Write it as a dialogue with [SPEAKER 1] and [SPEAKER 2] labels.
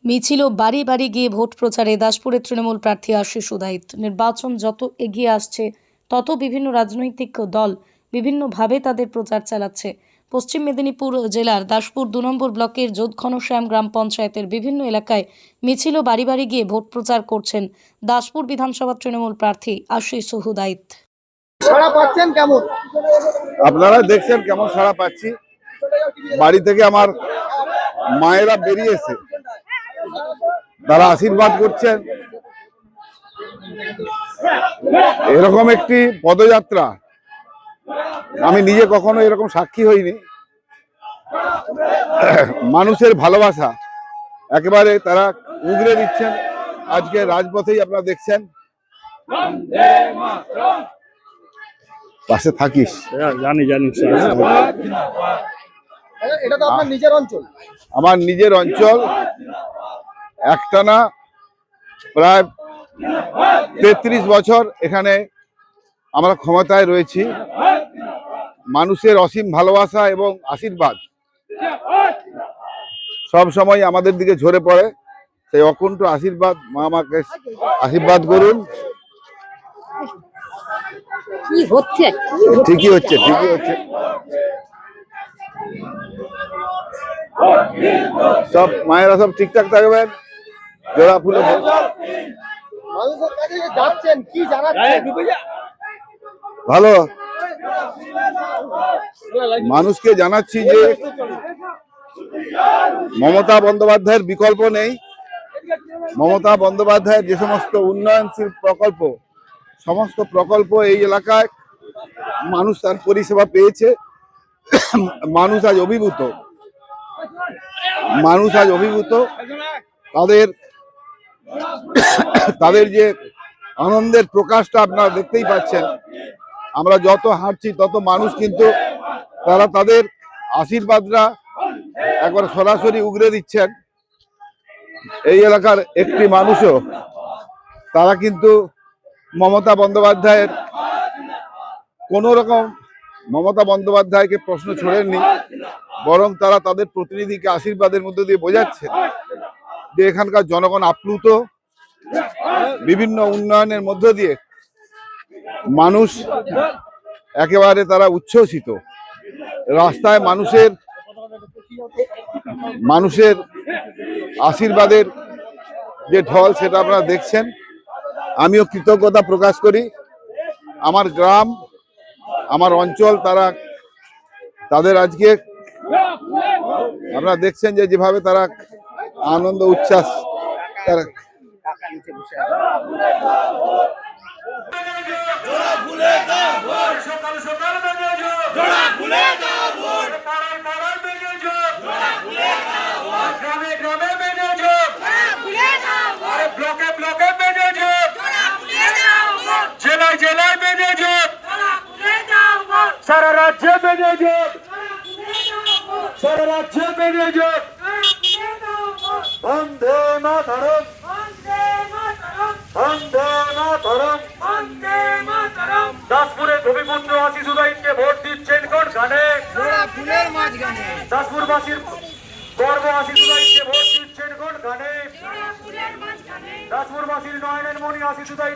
[SPEAKER 1] মিছিল ও বাড়ি বাড়ি গিয়ে ভোট প্রচারে দাসপুরের তৃণমূল প্রার্থী আশিস উদাইত। নির্বাচন যত এগিয়ে আসছে তত বিভিন্ন রাজনৈতিক দল বিভিন্নভাবে তাদের প্রচার চালাচ্ছে। পশ্চিম মেদিনীপুর জেলার দাসপুর ২ নম্বর ব্লকের যোধঘনশ্যাম গ্রাম পঞ্চায়েতের বিভিন্ন এলাকায় মিছিল ও বাড়ি বাড়ি গিয়ে ভোট প্রচার করছেন দাসপুর বিধানসভা তৃণমূল প্রার্থী আশিস উদাইত।
[SPEAKER 2] সাড়া পাচ্ছেন কেমন?
[SPEAKER 3] আপনারা দেখছেন কেমন সাড়া পাচ্ছি। বাড়ি থেকে আমার মায়েরা বেরিয়েছে, তারা আশীর্বাদ করছেন। এরকম একটি পদযাত্রা আমি নিজে কখনো এরকম সাক্ষী হইনি। মানুষের ভালোবাসা একেবারে তারা উগরে দিচ্ছেন। আজকে রাজপথেই আপনারা দেখছেন। পাশে থাকিস,
[SPEAKER 2] জানি এটা তো আপনার নিজের অঞ্চল।
[SPEAKER 3] আমার নিজের অঞ্চল। একটানা প্রায় ৩৩ বছর এখানে আমরা ক্ষমতায় রয়েছি। মানুষের অসীম ভালোবাসা এবং আশীর্বাদ সব সময় আমাদের দিকে ঝরে পড়ে। সেই অকুণ্ঠ আশীর্বাদ, মা আমাকে আশীর্বাদ করুন। ঠিকই হচ্ছে। সব মায়েরা সব ঠিকঠাক থাকবেন। জোড়া ফুলে
[SPEAKER 2] যাচ্ছেন, কি জানাচ্ছেন?
[SPEAKER 3] ভালো মানুষকে জানাচ্ছি যে মমতা বন্দ্যোপাধ্যায়ের বিকল্প নেই। মমতা বন্দ্যোপাধ্যায়ের যে সমস্ত উন্নয়নশীল প্রকল্প, সমস্ত প্রকল্প এই এলাকায় মানুষ তার পরিষেবা পেয়েছে। মানুষ আজ অভিভূত। তাদের যে আনন্দের প্রকাশটা আপনারা দেখতেই পাচ্ছেন। আমরা যত হাঁটছি তত মানুষ কিন্তু তারা তাদের আশীর্বাদরা একবার সরাসরি উগরে দিচ্ছেন। এই এলাকার একটি মানুষও তারা কিন্তু মমতা বন্দ্যোপাধ্যায়কে প্রশ্ন ছড়েননি, বরং তারা তাদের প্রতিনিধিকে আশীর্বাদের মধ্যে দিয়ে বোঝাচ্ছে যে এখানকার জনগণ আপ্লুত। বিভিন্ন উন্নয়নের মধ্য দিয়ে মানুষ একেবারে তারা উচ্ছ্বসিত। রাস্তায় মানুষের আশীর্বাদের যে ঢল সেটা আপনারা দেখছেন। আমিও কৃতজ্ঞতা প্রকাশ করি। আমার গ্রাম, আমার অঞ্চল, তাদের আজকে আপনারা দেখছেন যে যেভাবে তারা আনন্দ উচ্ছ্বাস তারা
[SPEAKER 4] সারা রাজ্যে বেড়ে যোগ, বন্দে মাতরম, দাসপুরে ধবিপুত্র আশিস উদাইতকে ভোট দিচ্ছেন কোনখানে? দাসপুরবাসীর গর্ব আশিস উদাইতকে ভোট দিচ্ছেন কোনখানে? দাসপুরবাসীর নয়নের মণি আশিস উদাইত।